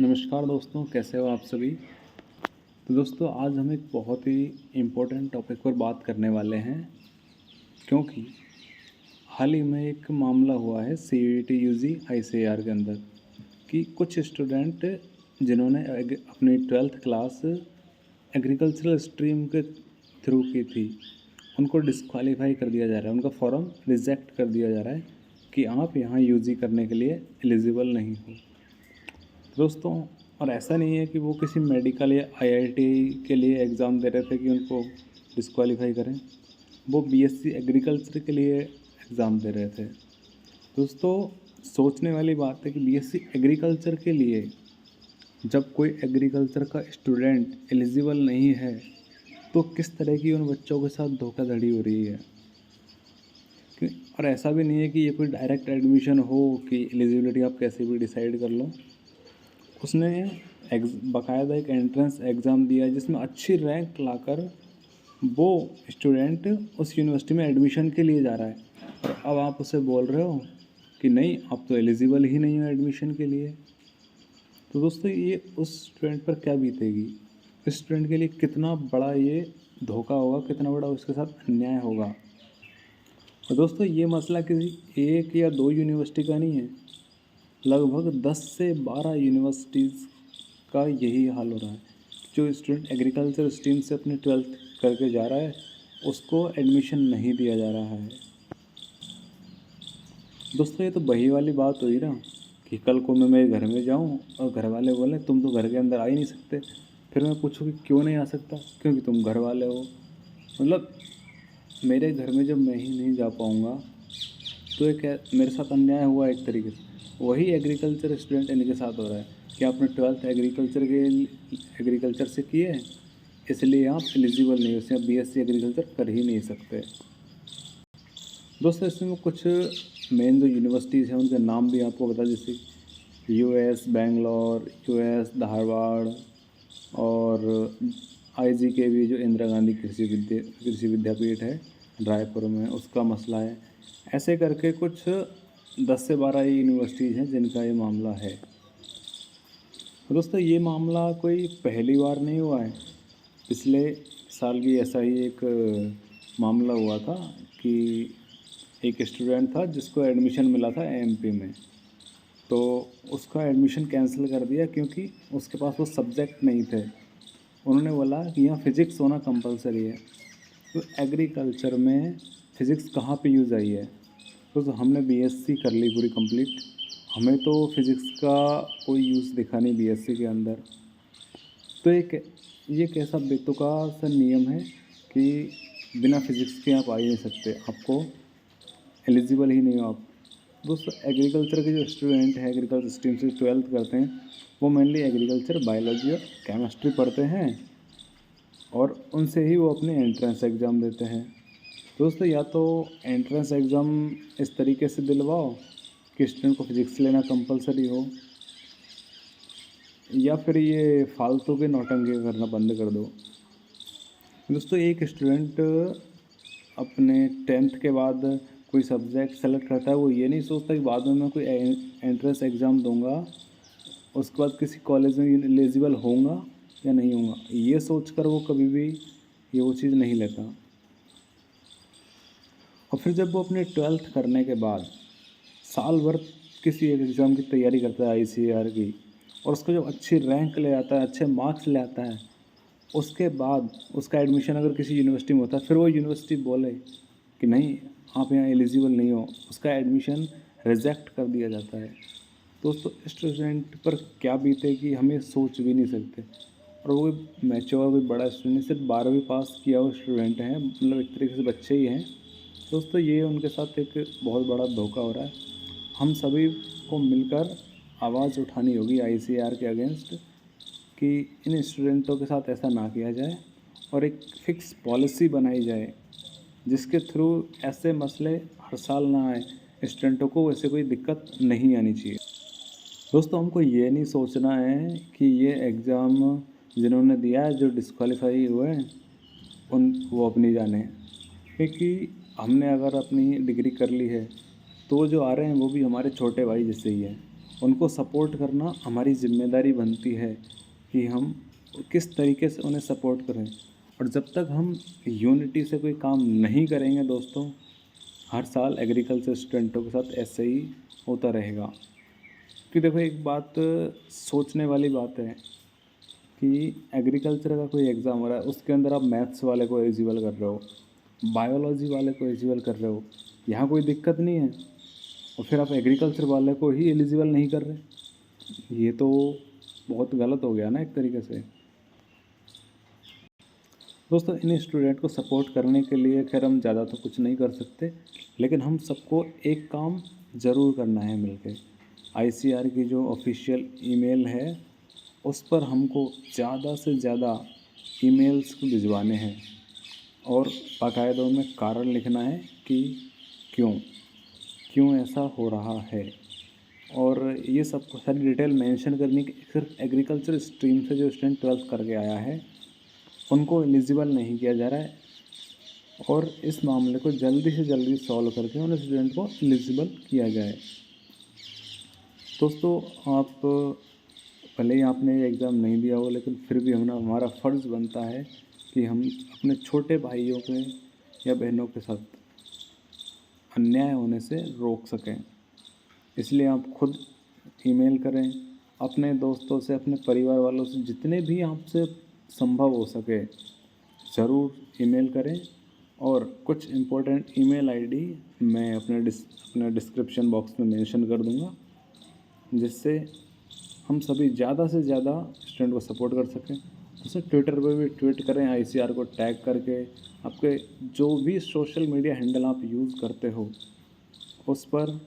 नमस्कार दोस्तों, कैसे हो आप सभी। तो दोस्तों, आज हम एक बहुत ही इम्पोर्टेंट टॉपिक पर बात करने वाले हैं, क्योंकि हाल ही में एक मामला हुआ है सीईटी यूजी आईसीएआर के अंदर कि कुछ स्टूडेंट जिन्होंने अपनी 12th क्लास एग्रीकल्चरल स्ट्रीम के थ्रू की थी, उनको डिस्क्वालीफाई कर दिया जा रहा है। उनका फॉर्म रिजेक्ट कर दिया जा रहा है कि आप यहाँ यूजी करने के लिए एलिजिबल नहीं हो दोस्तों। और ऐसा नहीं है कि वो किसी मेडिकल या आईआईटी के लिए एग्ज़ाम दे रहे थे कि उनको डिस्क्वालीफाई करें। वो बीएससी एग्रीकल्चर के लिए एग्ज़ाम दे रहे थे। दोस्तों, सोचने वाली बात है कि बीएससी एग्रीकल्चर के लिए जब कोई एग्रीकल्चर का स्टूडेंट एलिजिबल नहीं है, तो किस तरह की उन बच्चों के साथ धोखाधड़ी हो रही है। और ऐसा भी नहीं है कि ये कोई डायरेक्ट एडमिशन हो कि एलिजिबिलिटी आप कैसे भी डिसाइड कर लो। उसने बाकायदा एक एंट्रेंस एग्ज़ाम दिया जिसमें अच्छी रैंक लाकर वो स्टूडेंट उस यूनिवर्सिटी में एडमिशन के लिए जा रहा है, और अब आप उसे बोल रहे हो कि नहीं, आप तो एलिजिबल ही नहीं हो एडमिशन के लिए। तो दोस्तों, ये उस स्टूडेंट पर क्या बीतेगी, इस स्टूडेंट के लिए कितना बड़ा ये धोखा होगा, कितना बड़ा उसके साथ अन्याय होगा। और दोस्तों, ये मसला किसी एक या दो यूनिवर्सिटी का नहीं है, लगभग 10 से 12 यूनिवर्सिटीज़ का यही हाल हो रहा है। जो स्टूडेंट एग्रीकल्चर स्ट्रीम से अपनी 12th करके जा रहा है, उसको एडमिशन नहीं दिया जा रहा है। दोस्तों, ये तो वही वाली बात हुई ना कि कल को मैं मेरे घर में जाऊं और घर वाले बोले तुम तो घर के अंदर आ ही नहीं सकते। फिर मैं पूछूँ कि क्यों नहीं आ सकता, क्योंकि तुम घर वाले हो। मतलब मेरे घर में जब मैं ही नहीं जा पाऊँगा, तो एक मेरे साथ अन्याय हुआ एक तरीके से। वही एग्रीकल्चर स्टूडेंट इनके साथ हो रहा है कि आपने 12th एग्रीकल्चर से किए है, इसलिए आप एलिजिबल नहीं हो, इसलिए आप बीएससी एग्रीकल्चर कर ही नहीं सकते। दोस्तों, इसमें कुछ मेन जो यूनिवर्सिटीज़ हैं उनके नाम भी आपको बता, जैसे यूएस बेंगलोर, यूएस धारवाड़, और आईजी के भी जो इंदिरा गांधी कृषि विद्यापीठ है रायपुर में, उसका मसला है। ऐसे करके कुछ 10 से 12 यूनिवर्सिटीज़ हैं जिनका ये मामला है। दोस्तों, ये मामला कोई पहली बार नहीं हुआ है। पिछले साल भी ऐसा ही एक मामला हुआ था कि एक स्टूडेंट था जिसको एडमिशन मिला था एमपी में, तो उसका एडमिशन कैंसिल कर दिया क्योंकि उसके पास वो सब्जेक्ट नहीं थे। उन्होंने बोला कि यहाँ फ़िज़िक्स होना कंपलसरी है। तो एग्रीकल्चर में फ़िज़िक्स कहाँ पे यूज़ आई है। तो हमने बीएससी कर ली पूरी कंप्लीट, हमें तो फिज़िक्स का कोई यूज़ दिखा नहीं बीएससी के अंदर। तो ये कैसा बेतुका सा नियम है कि बिना फिज़िक्स के आप आ ही नहीं सकते, आपको एलिजिबल ही नहीं हो आप। दोस्तों, एग्रीकल्चर के जो स्टूडेंट हैं एग्रीकल्चर स्ट्रीम से 12th करते हैं, वो मेनली एग्रीकल्चर बायोलॉजी और केमिस्ट्री पढ़ते हैं, और उनसे ही वो अपने एंट्रेंस एग्ज़ाम देते हैं। दोस्तों, या तो एंट्रेंस एग्ज़ाम इस तरीके से दिलवाओ कि स्टूडेंट को फिज़िक्स लेना कंपलसरी हो, या फिर ये फालतू के नौटंकी करना बंद कर दो। दोस्तों, एक स्टूडेंट अपने 10th के बाद कोई सब्जेक्ट सेलेक्ट करता है, वो ये नहीं सोचता कि बाद में मैं कोई एंट्रेंस एग्ज़ाम दूंगा, उसके बाद किसी कॉलेज में एलिजिबल होऊंगा या नहीं होऊंगा, ये सोचकर वो कभी भी ये वो चीज़ नहीं लेता। और फिर जब वो अपने 12th करने के बाद साल भर किसी एक एग्ज़ाम की तैयारी करता है आईसीएआर की, और उसको जब अच्छी रैंक ले आता है, अच्छे मार्क्स ले आता है, उसके बाद उसका एडमिशन अगर किसी यूनिवर्सिटी में होता है, फिर वो यूनिवर्सिटी बोले कि नहीं, आप यहाँ एलिजिबल नहीं हो, उसका एडमिशन रिजेक्ट कर दिया जाता है। दोस्तों, स्टूडेंट पर क्या बीते कि हम ये सोच भी नहीं सकते। और वो मैच्योर कोई बड़ा स्टूडेंट, सिर्फ 12वीं पास किया हुआ स्टूडेंट हैं, मतलब एक तरीके से बच्चे ही हैं। दोस्तों, ये उनके साथ एक बहुत बड़ा धोखा हो रहा है। हम सभी को मिलकर आवाज़ उठानी होगी आईसीएआर के अगेंस्ट कि इन स्टूडेंटों के साथ ऐसा ना किया जाए, और एक फ़िक्स पॉलिसी बनाई जाए जिसके थ्रू ऐसे मसले हर साल ना आए, स्टूडेंटों को वैसे कोई दिक्कत नहीं आनी चाहिए। दोस्तों, हमको ये नहीं सोचना है कि ये एग्ज़ाम जिन्होंने दिया है, जो डिस्क्वालीफाई हुए हैं, उन वो अपनी जाने, क्योंकि हमने अगर अपनी डिग्री कर ली है, तो जो आ रहे हैं वो भी हमारे छोटे भाई जैसे ही हैं। उनको सपोर्ट करना हमारी जिम्मेदारी बनती है कि हम किस तरीके से उन्हें सपोर्ट करें। और जब तक हम यूनिटी से कोई काम नहीं करेंगे दोस्तों, हर साल एग्रीकल्चर स्टूडेंटों के साथ ऐसे ही होता रहेगा। कि देखो, एक बात सोचने वाली बात है कि एग्रीकल्चर का कोई एग्ज़ाम हो रहा है, उसके अंदर आप मैथ्स वाले को एलिजिबल कर रहे हो, बायोलॉजी वाले को एलिजिबल कर रहे हो, यहाँ कोई दिक्कत नहीं है, और फिर आप एग्रीकल्चर वाले को ही एलिजिबल नहीं कर रहे। ये तो बहुत गलत हो गया ना एक तरीके से। दोस्तों, इन स्टूडेंट को सपोर्ट करने के लिए खैर हम ज़्यादा तो कुछ नहीं कर सकते, लेकिन हम सबको एक काम ज़रूर करना है मिलके। आईसीआर की जो ऑफिशियल ईमेल है, उस पर हमको ज़्यादा से ज़्यादा ईमेल्स को भिजवाने हैं और बाकायदा उनमें कारण लिखना है कि क्यों ऐसा हो रहा है। और ये सब सारी डिटेल मेंशन करनी कि सिर्फ एग्रीकल्चर स्ट्रीम से जो स्टूडेंट 12th करके आया है उनको एलिजिबल नहीं किया जा रहा है, और इस मामले को जल्दी से जल्दी सॉल्व करके उन स्टूडेंट को एलिजिबल किया जाए। दोस्तों, आप भले ही आपने ये एग्ज़ाम नहीं दिया हो, लेकिन फिर भी हमारा फ़र्ज़ बनता है कि हम अपने छोटे भाइयों के या बहनों के साथ अन्याय होने से रोक सकें। इसलिए आप खुद ईमेल करें, अपने दोस्तों से, अपने परिवार वालों से, जितने भी आपसे संभव हो सके ज़रूर ईमेल करें। और कुछ इम्पोर्टेंट ईमेल आईडी मैं अपने डिस्क्रिप्शन बॉक्स में मेंशन कर दूंगा, जिससे हम सभी ज़्यादा से ज़्यादा स्टूडेंट को सपोर्ट कर सकें। जैसे ट्विटर पर भी ट्वीट करें आईसीआर को टैग करके, आपके जो भी सोशल मीडिया हैंडल आप यूज़ करते हो उस पर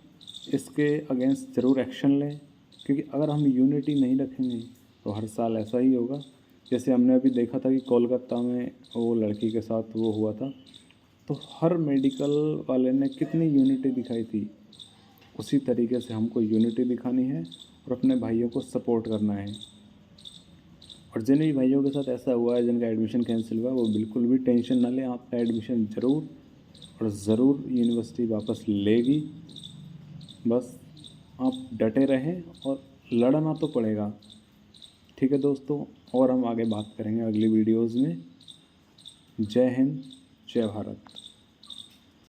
इसके अगेंस्ट ज़रूर एक्शन लें, क्योंकि अगर हम यूनिटी नहीं रखेंगे तो हर साल ऐसा ही होगा। जैसे हमने अभी देखा था कि कोलकाता में वो लड़की के साथ वो हुआ था, तो हर मेडिकल वाले ने कितनी यूनिटी दिखाई थी। उसी तरीके से हमको यूनिटी दिखानी है और अपने भाइयों को सपोर्ट करना है। और जिन भी भाइयों के साथ ऐसा हुआ है, जिनका एडमिशन कैंसिल हुआ, वो बिल्कुल भी टेंशन ना लें। आपका एडमिशन ज़रूर और ज़रूर यूनिवर्सिटी वापस लेगी। बस आप डटे रहें और लड़ना तो पड़ेगा। ठीक है दोस्तों, और हम आगे बात करेंगे अगली वीडियोज़ में। जय हिंद, जय भारत।